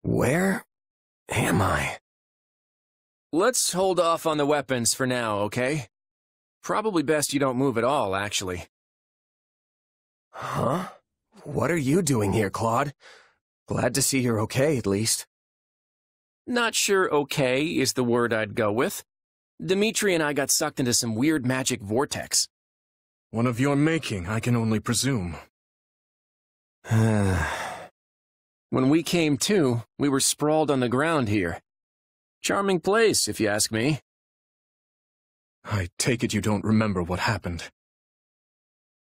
Where am I? Let's hold off on the weapons for now, okay? Probably best you don't move at all, actually. Huh? What are you doing here, Claude? Glad to see you're okay, at least. Not sure okay is the word I'd go with. Dimitri and I got sucked into some weird magic vortex. One of your making, I can only presume. When we came to, we were sprawled on the ground here. Charming place, if you ask me. I take it you don't remember what happened.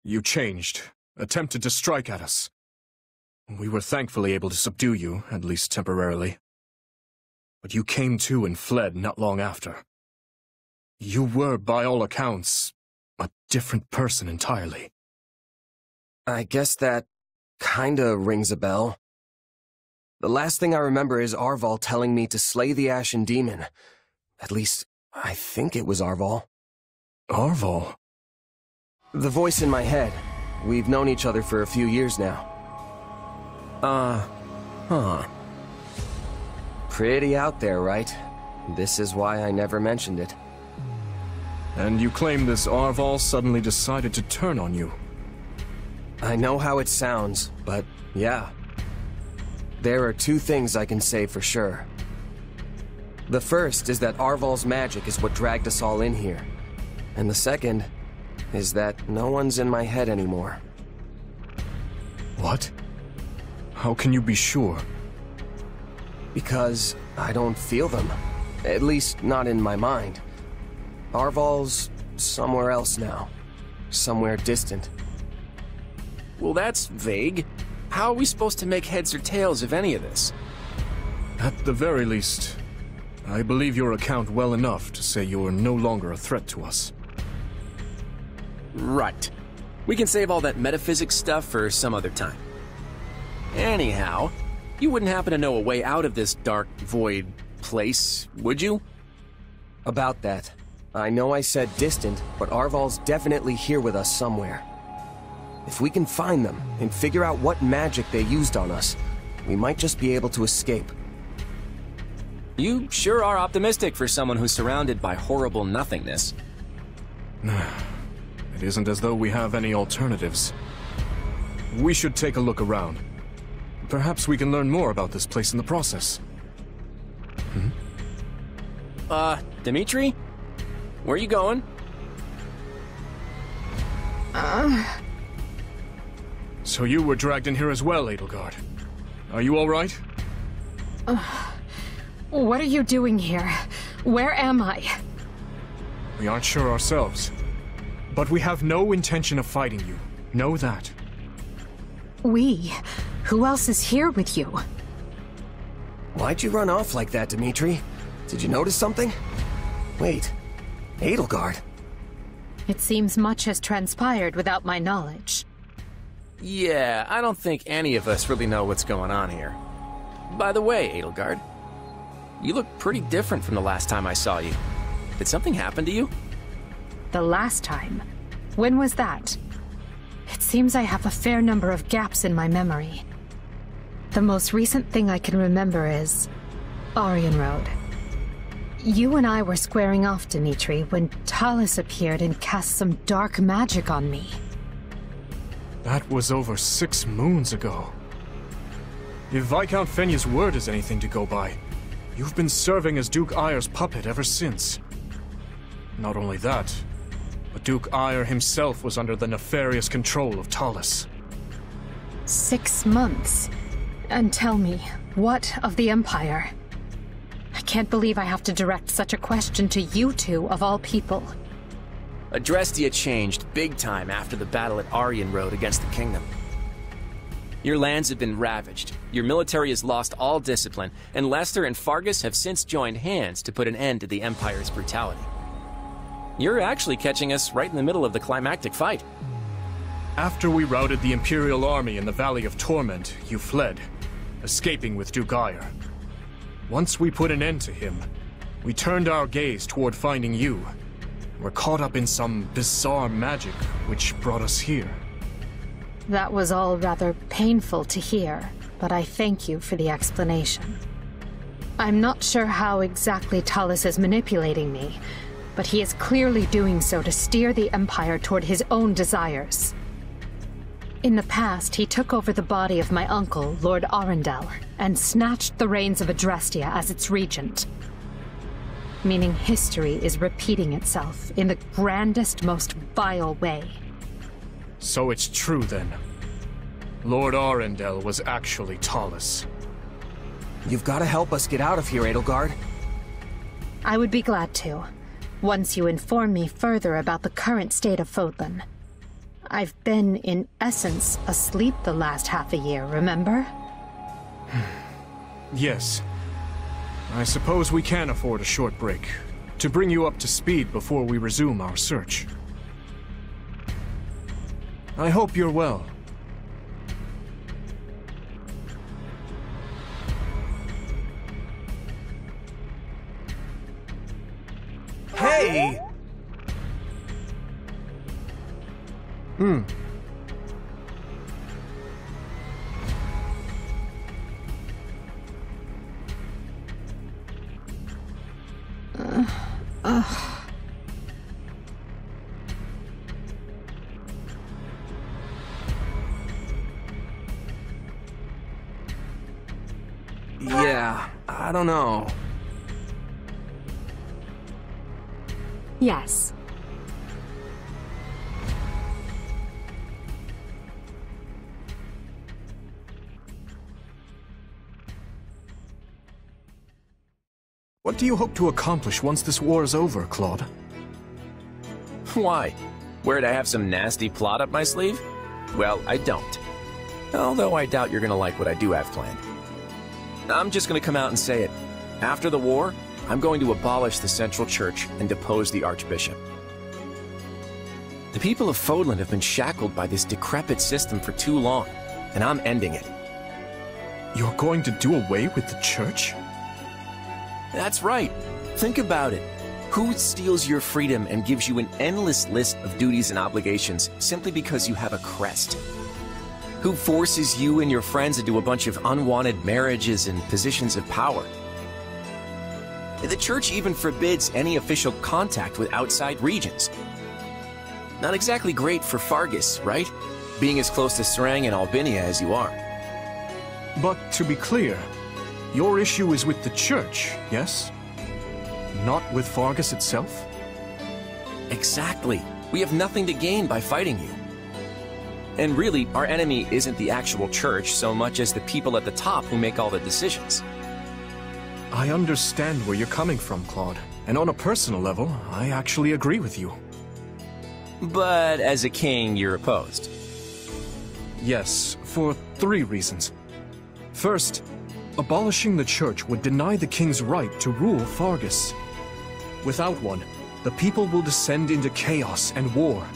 You changed, attempted to strike at us. We were thankfully able to subdue you, at least temporarily. But you came to and fled not long after. You were, by all accounts, a different person entirely. I guess that kinda rings a bell. The last thing I remember is Arval telling me to slay the Ashen Demon. At least, I think it was Arval. Arval? The voice in my head. We've known each other for a few years now. Huh. Pretty out there, right? This is why I never mentioned it. And you claim this Arval suddenly decided to turn on you? I know how it sounds, but yeah. There are two things I can say for sure. The first is that Arval's magic is what dragged us all in here. And the second is that no one's in my head anymore. What? How can you be sure? Because I don't feel them. At least not in my mind. Arval's somewhere else now. Somewhere distant. Well, that's vague. How are we supposed to make heads or tails of any of this? At the very least, I believe your account well enough to say you are no longer a threat to us. Right. We can save all that metaphysics stuff for some other time. Anyhow, you wouldn't happen to know a way out of this dark, void place, would you? About that. I know I said distant, but Arval's definitely here with us somewhere. If we can find them and figure out what magic they used on us, we might just be able to escape. You sure are optimistic for someone who's surrounded by horrible nothingness. It isn't as though we have any alternatives. We should take a look around. Perhaps we can learn more about this place in the process. Dimitri? Where are you going? So you were dragged in here as well, Edelgard. Are you all right? What are you doing here? Where am I? We aren't sure ourselves. But we have no intention of fighting you. Know that. We? Who else is here with you? Why'd you run off like that, Dimitri? Did you notice something? Wait, Edelgard. It seems much has transpired without my knowledge. Yeah, I don't think any of us really know what's going on here. By the way, Edelgard, you look pretty different from the last time I saw you. Did something happen to you? The last time? When was that? It seems I have a fair number of gaps in my memory. The most recent thing I can remember is Aryan Road. You and I were squaring off, Dimitri, when Talus appeared and cast some dark magic on me. That was over 6 moons ago. If Viscount Fenya's word is anything to go by, you've been serving as Duke Ayer's puppet ever since. Not only that, but Duke Ayer himself was under the nefarious control of Talus. 6 months? And tell me, what of the Empire? I can't believe I have to direct such a question to you two, of all people. Adrestia changed big time after the battle at Aryan Road against the Kingdom. Your lands have been ravaged, your military has lost all discipline, and Lester and Fargus have since joined hands to put an end to the Empire's brutality. You're actually catching us right in the middle of the climactic fight. After we routed the Imperial army in the Valley of Torment, you fled, escaping with Duke Ayer. Once we put an end to him, we turned our gaze toward finding you. We're caught up in some bizarre magic which brought us here. That was all rather painful to hear, but I thank you for the explanation. I'm not sure how exactly Talus is manipulating me, but he is clearly doing so to steer the Empire toward his own desires. In the past, he took over the body of my uncle, Lord Arundel, and snatched the reins of Adrestia as its regent. Meaning history is repeating itself in the grandest, most vile way. So it's true then. Lord Arundel was actually Talus. You've got to help us get out of here, Edelgard. I would be glad to, once you inform me further about the current state of Fodlan. I've been, in essence, asleep the last half a year, remember? Yes. I suppose we can afford a short break, to bring you up to speed before we resume our search. I hope you're well. Hey! Yeah, I don't know. Yes. What do you hope to accomplish once this war is over, Claude? Why? Worried I have some nasty plot up my sleeve? Well, I don't. Although I doubt you're gonna like what I do have planned. I'm just gonna come out and say it. After the war, I'm going to abolish the Central Church and depose the Archbishop. The people of Fodlan have been shackled by this decrepit system for too long, and I'm ending it. You're going to do away with the Church? That's right. Think about it. Who steals your freedom and gives you an endless list of duties and obligations simply because you have a crest? Who forces you and your friends into a bunch of unwanted marriages and positions of power? The Church even forbids any official contact with outside regions. Not exactly great for Fargus, right? Being as close to Serang and Albinia as you are. But to be clear, your issue is with the Church, yes? Not with Fargus itself? Exactly. We have nothing to gain by fighting you. And really, our enemy isn't the actual Church so much as the people at the top who make all the decisions. I understand where you're coming from, Claude. And on a personal level, I actually agree with you. But as a king, you're opposed. Yes, for 3 reasons. First, abolishing the Church would deny the king's right to rule Fargus. Without one, the people will descend into chaos and war.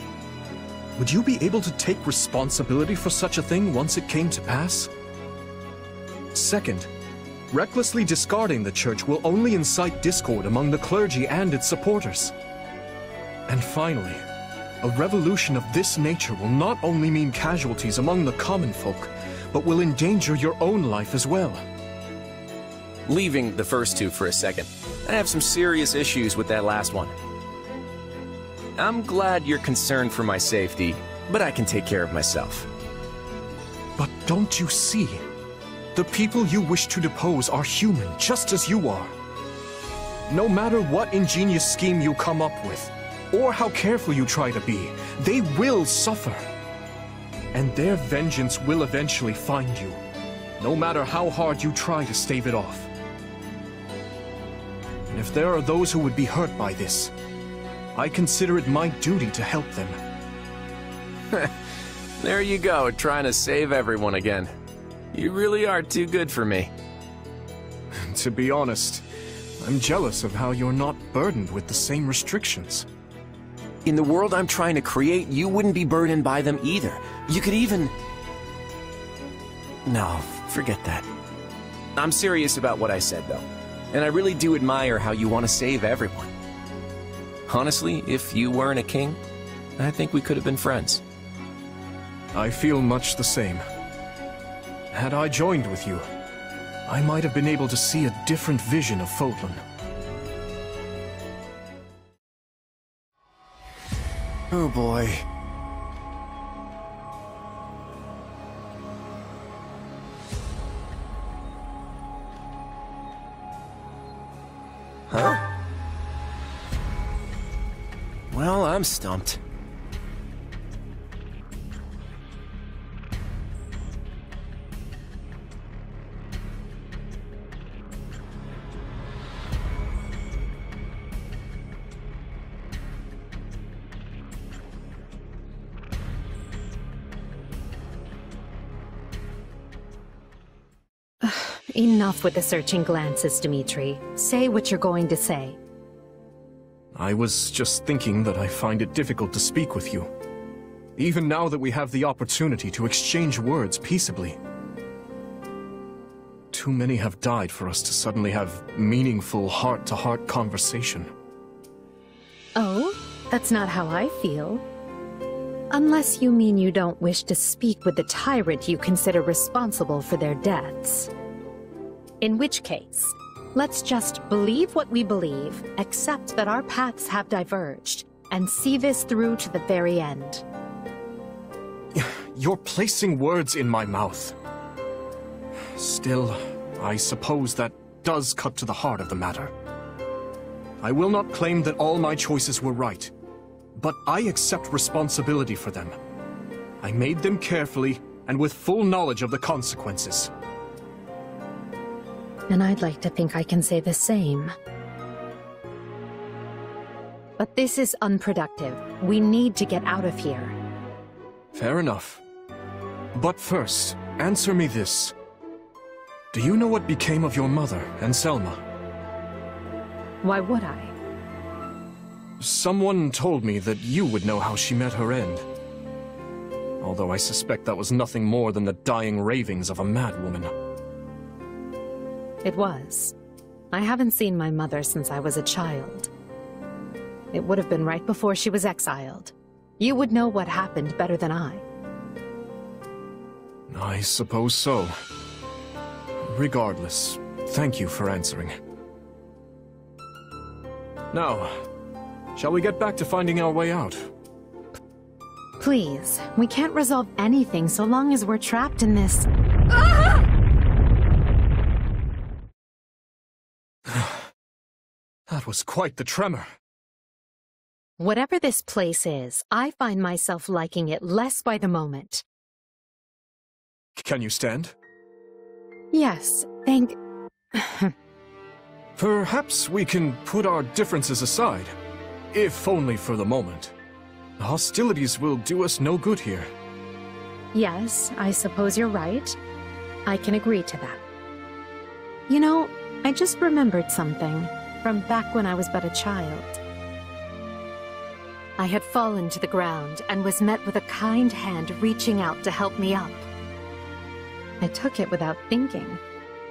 Would you be able to take responsibility for such a thing once it came to pass? Second, recklessly discarding the Church will only incite discord among the clergy and its supporters. And finally, a revolution of this nature will not only mean casualties among the common folk, but will endanger your own life as well. Leaving the first two for a second, I have some serious issues with that last one. I'm glad you're concerned for my safety, but I can take care of myself. But don't you see? The people you wish to depose are human, just as you are. No matter what ingenious scheme you come up with, or how careful you try to be, they will suffer. And their vengeance will eventually find you, no matter how hard you try to stave it off. And if there are those who would be hurt by this, I consider it my duty to help them. There you go, trying to save everyone again. You really are too good for me. To be honest, I'm jealous of how you're not burdened with the same restrictions. In the world I'm trying to create, you wouldn't be burdened by them either. You could even... No, forget that. I'm serious about what I said, though. And I really do admire how you want to save everyone. Honestly, if you weren't a king, I think we could have been friends. I feel much the same. Had I joined with you, I might have been able to see a different vision of Fodlan. Oh boy. Huh? Well, I'm stumped. Enough with the searching glances, Dimitri. Say what you're going to say. I was just thinking that I find it difficult to speak with you. Even now that we have the opportunity to exchange words peaceably. Too many have died for us to suddenly have meaningful heart-to-heart conversation. Oh, that's not how I feel. Unless you mean you don't wish to speak with the tyrant you consider responsible for their deaths. In which case, let's just believe what we believe, accept that our paths have diverged, and see this through to the very end. You're placing words in my mouth. Still, I suppose that does cut to the heart of the matter. I will not claim that all my choices were right, but I accept responsibility for them. I made them carefully and with full knowledge of the consequences. And I'd like to think I can say the same. But this is unproductive. We need to get out of here. Fair enough. But first, answer me this. Do you know what became of your mother and Selma? Why would I? Someone told me that you would know how she met her end. Although I suspect that was nothing more than the dying ravings of a madwoman. It was. I haven't seen my mother since I was a child. It would have been right before she was exiled. You would know what happened better than I. I suppose so. Regardless, thank you for answering. Now, shall we get back to finding our way out? Please, we can't resolve anything so long as we're trapped in this... That was quite the tremor. Whatever this place is, I find myself liking it less by the moment. Can you stand? Yes, thank... Perhaps we can put our differences aside, if only for the moment. Hostilities will do us no good here. Yes, I suppose you're right. I can agree to that. You know, I just remembered something from back when I was but a child. I had fallen to the ground and was met with a kind hand reaching out to help me up. I took it without thinking,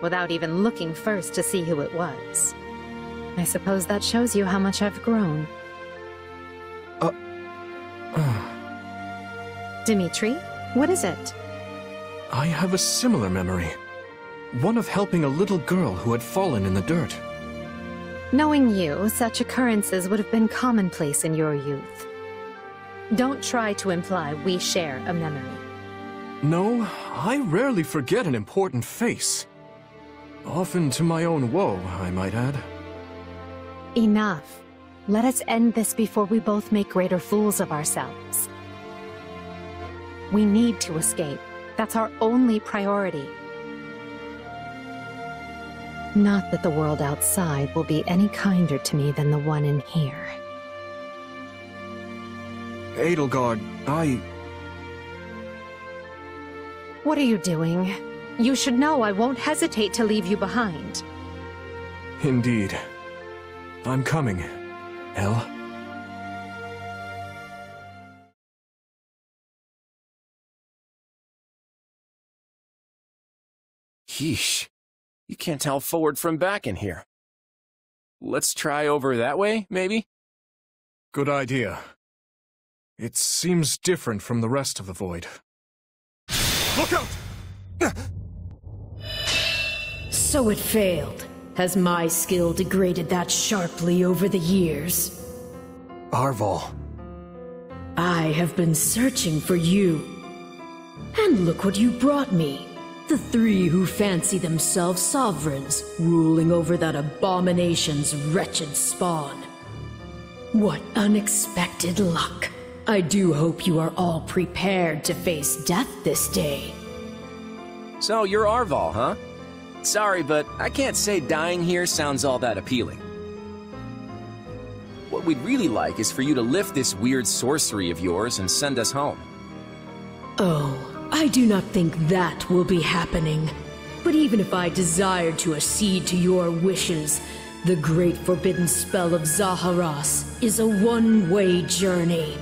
without even looking first to see who it was. I suppose that shows you how much I've grown. Dimitri, what is it? I have a similar memory. One of helping a little girl who had fallen in the dirt. Knowing you, such occurrences would have been commonplace in your youth. Don't try to imply we share a memory. No, I rarely forget an important face. Often to my own woe, I might add. Enough. Let us end this before we both make greater fools of ourselves. We need to escape. That's our only priority. Not that the world outside will be any kinder to me than the one in here. Edelgard, What are you doing? You should know I won't hesitate to leave you behind. Indeed. I'm coming, El. Yeesh. You can't tell forward from back in here. Let's try over that way, maybe? Good idea. It seems different from the rest of the void. Look out! So it failed. Has my skill degraded that sharply over the years? Arval. I have been searching for you. And look what you brought me. The three who fancy themselves sovereigns, ruling over that abomination's wretched spawn. What unexpected luck. I do hope you are all prepared to face death this day. So you're Arval, huh? Sorry, but I can't say dying here sounds all that appealing. What we'd really like is for you to lift this weird sorcery of yours and send us home. Oh, I do not think that will be happening. But even if I desired to accede to your wishes, the great forbidden spell of Zaharas is a one-way journey.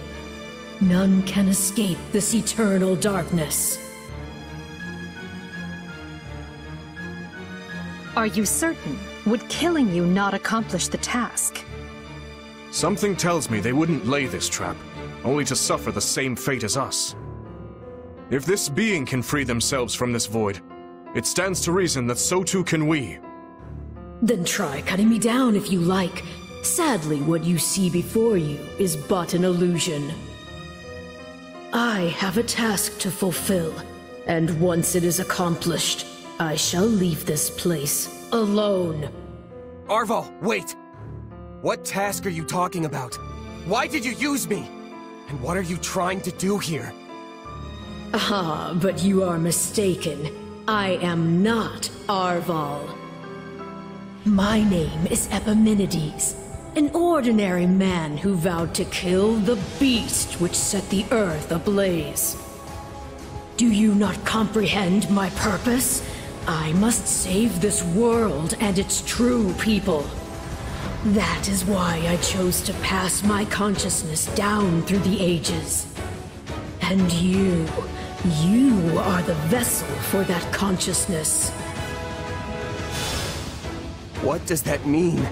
None can escape this eternal darkness. Are you certain? Would killing you not accomplish the task? Something tells me they wouldn't lay this trap, only to suffer the same fate as us. If this being can free themselves from this void, it stands to reason that so too can we. Then try cutting me down if you like. Sadly, what you see before you is but an illusion. I have a task to fulfill, and once it is accomplished, I shall leave this place alone. Arval, wait! What task are you talking about? Why did you use me? And what are you trying to do here? Ah, but you are mistaken. I am not Arval. My name is Epimenides, an ordinary man who vowed to kill the beast which set the earth ablaze. Do you not comprehend my purpose? I must save this world and its true people. That is why I chose to pass my consciousness down through the ages. And you are the vessel for that consciousness. What does that mean?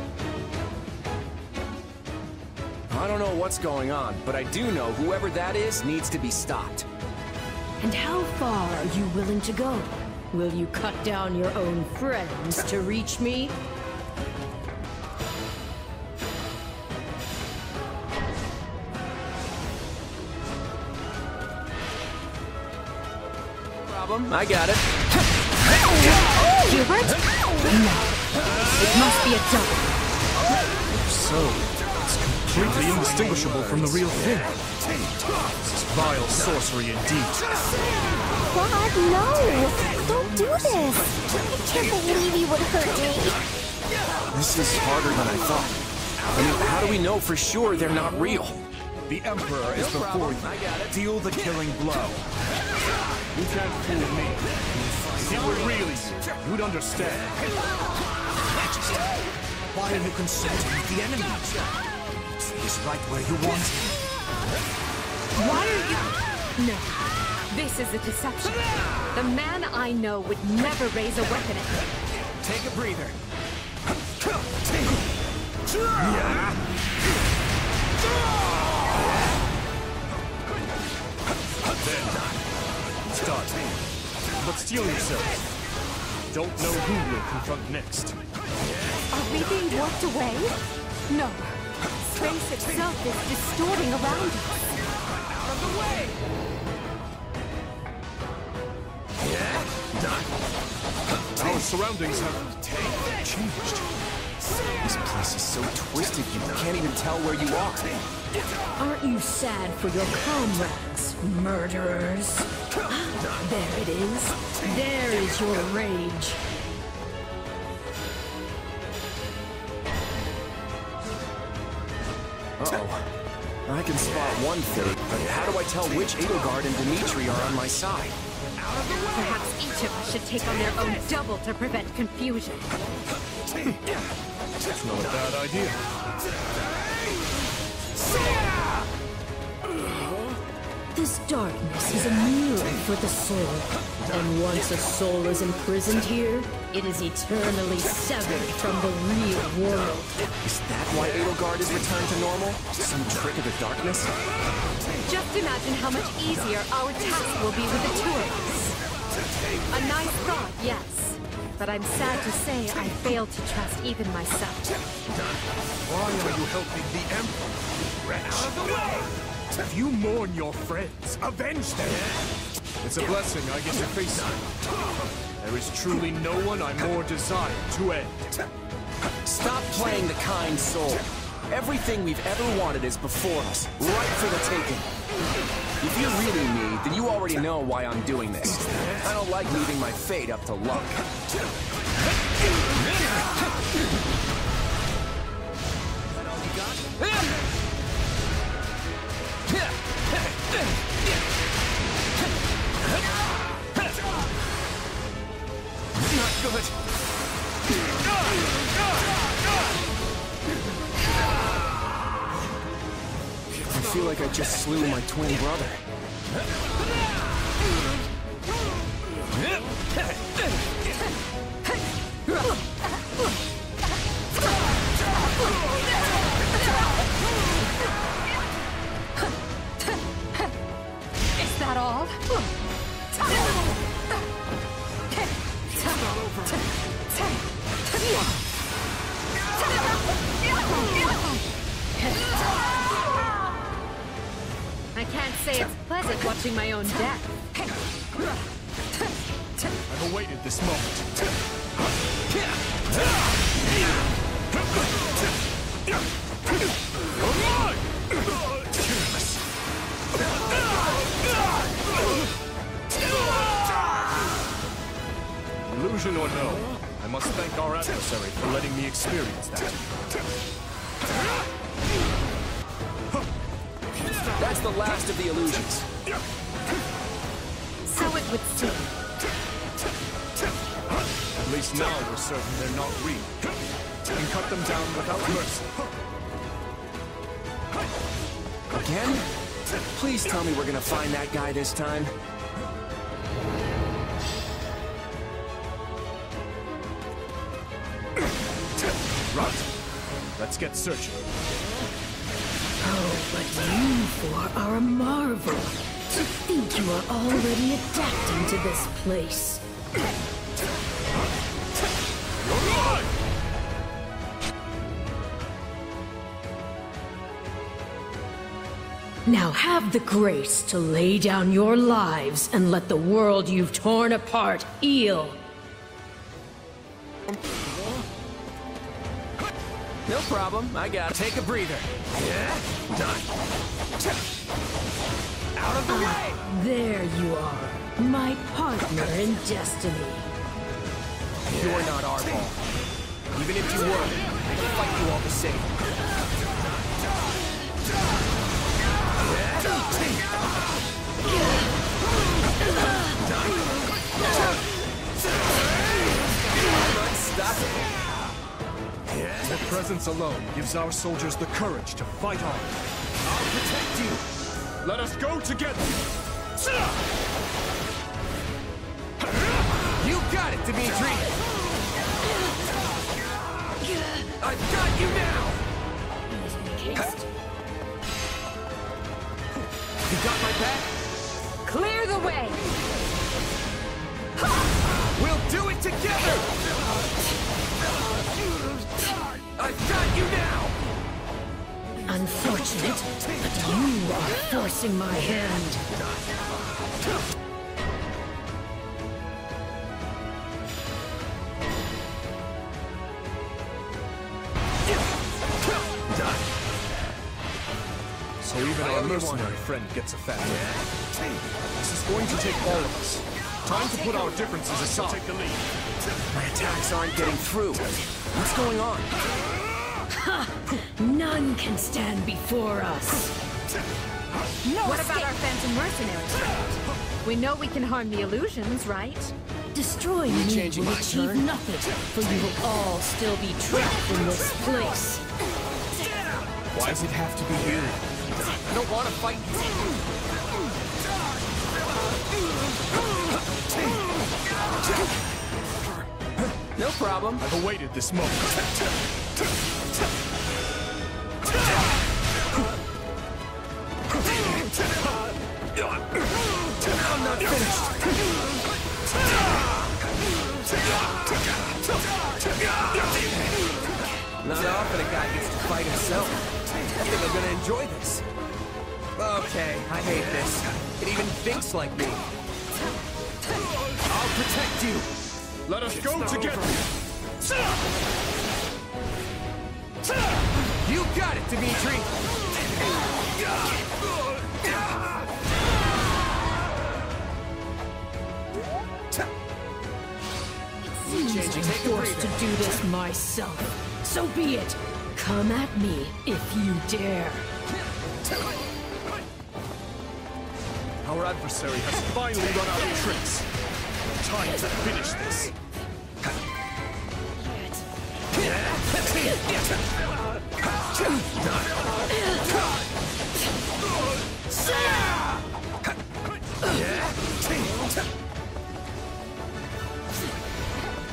I don't know what's going on, but I do know whoever that is needs to be stopped. And how far are you willing to go? Will you cut down your own friends to reach me? I got it. Hubert? No. It must be a double. So, it's completely indistinguishable from the real thing. This is vile sorcery indeed. God, no! Don't do this! I can't believe you would hurt me! This is harder than I thought. I mean, how do we know for sure they're not real? The Emperor is before you. Deal the killing blow. You can't fool me. If he were really you, you'd understand. Majesty, why are you consulting with the enemy? He's right where you want him. Why are you... No. This is a deception. The man I know would never raise a weapon at me. Take a breather. Start. But steel yourself. Don't know who will confront next. Are we being worked away? No. Space itself is distorting around us. Out of the way! Our surroundings have changed. This place is so twisted you can't even tell where you are. Aren't you sad for your comrades, murderers? There it is. There is your rage. Uh-oh. I can spot one thing, but how do I tell which Edelgard and Dimitri are on my side? Perhaps each of us should take on their own double to prevent confusion. That's not a bad idea. This darkness is a mirror for the soul. And once a soul is imprisoned here, it is eternally severed from the real world. Is that why Edelgard is returned to normal? Some trick of the darkness? Just imagine how much easier our task will be with the two of us. A nice thought, yes. but I'm sad to say I failed to trust even myself. Why are you helping the Emperor, wretch? Out of the way! If you mourn your friends, avenge them! It's a blessing I get to face you. There is truly no one I more desire to end. Stop playing the kind soul. Everything we've ever wanted is before us, right for the taking. If you're really me, then you already know why I'm doing this. I don't like leaving my fate up to luck. Not good. I feel like I just slew my twin brother. Is that all? I can't say it's pleasant watching my own death. I've awaited this moment. Illusion or no, I must thank our adversary for letting me experience that. That's the last of the illusions. So it would seem. At least now we're certain they're not real. We can cut them down without mercy. Again? Please tell me we're gonna find that guy this time. Right. Let's get searching. Oh, but you four are a marvel. To think you are already adapting to this place. Now have the grace to lay down your lives and let the world you've torn apart heal. No problem, I got it. Take a breather. Yeah, done. Out of the way! There you are, my partner in destiny. You're not our ball. Even if you were, I'd fight you all the same. Unstoppable. Your presence alone gives our soldiers the courage to fight on. I'll protect you. Let us go together! You got it, Dimitri! I've got you now! You got my back? Clear the way! We'll do it together! I've got you now! Unfortunate, but you are forcing my hand. So even our mercenary friend gets affected. This is going to take all of us. Time to put our differences aside. Take the lead. My attacks aren't getting through. What's going on? None can stand before us. What about our phantom mercenaries? We know we can harm the illusions, right? Destroying me changing will my achieve turn? nothing, for you will all still be trapped in this place. Why does it have to be you? I don't want to fight you. No problem. I've awaited this moment. I'm not finished. Not often a guy gets to fight himself. I think I'm gonna enjoy this. Okay, I hate this. It even thinks like me. I'll protect you. Let us go together! You got it, Dimitri. Seems I'm forced to do this myself. So be it. Come at me if you dare. Our adversary has finally run out of tricks. Time to finish this.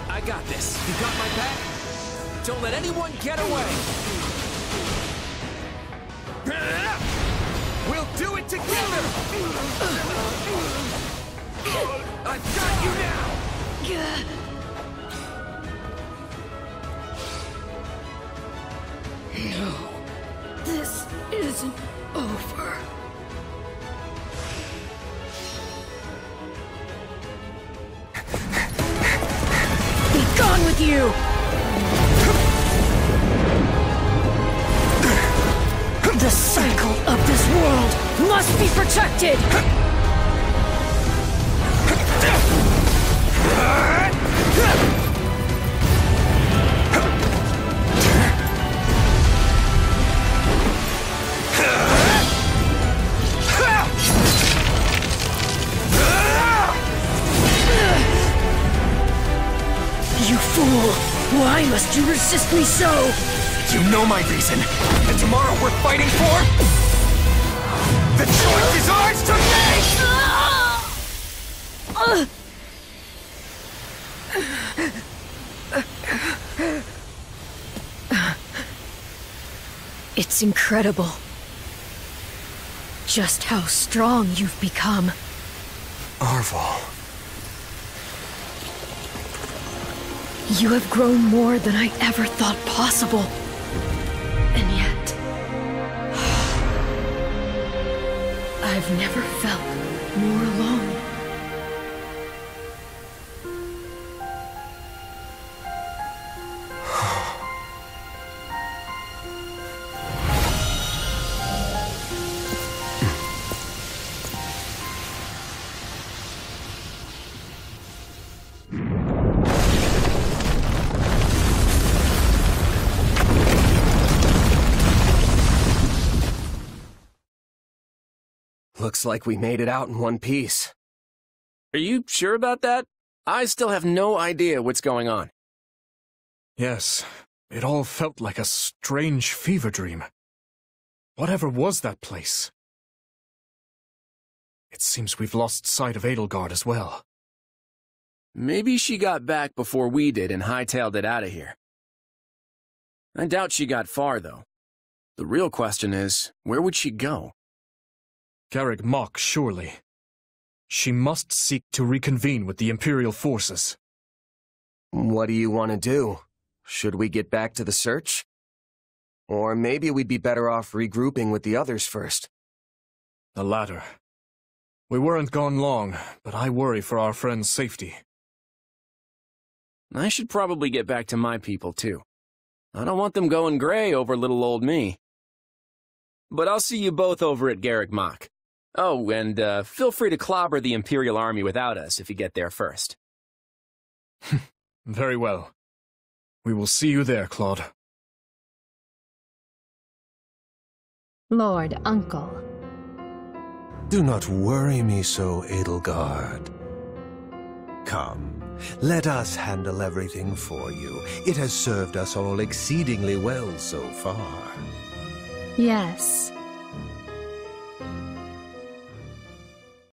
I got this. You got my back? Don't let anyone get away! We'll do it together! I've got you now! No, this isn't over. Be gone with you! The cycle of this world must be protected! You fool! Why must you resist me so? You know my reason. And tomorrow we're fighting for... The choice is ours to make! It's incredible. Just how strong you've become. Arval. You have grown more than I ever thought possible. And yet... I've never felt more alone. Looks like we made it out in one piece. Are you sure about that? I still have no idea what's going on. Yes, it all felt like a strange fever dream. Whatever was that place? It seems we've lost sight of Edelgard as well. Maybe she got back before we did and hightailed it out of here. I doubt she got far, though. The real question is, where would she go? Garrick Mach, surely. She must seek to reconvene with the Imperial forces. What do you want to do? Should we get back to the search? Or maybe we'd be better off regrouping with the others first. The latter. We weren't gone long, but I worry for our friend's safety. I should probably get back to my people, too. I don't want them going gray over little old me. But I'll see you both over at Garrick Mach. Oh, and feel free to clobber the Imperial Army without us if you get there first. Very well. We will see you there, Claude. Lord, Uncle. Do not worry me so, Edelgard. Come, let us handle everything for you. It has served us all exceedingly well so far. Yes.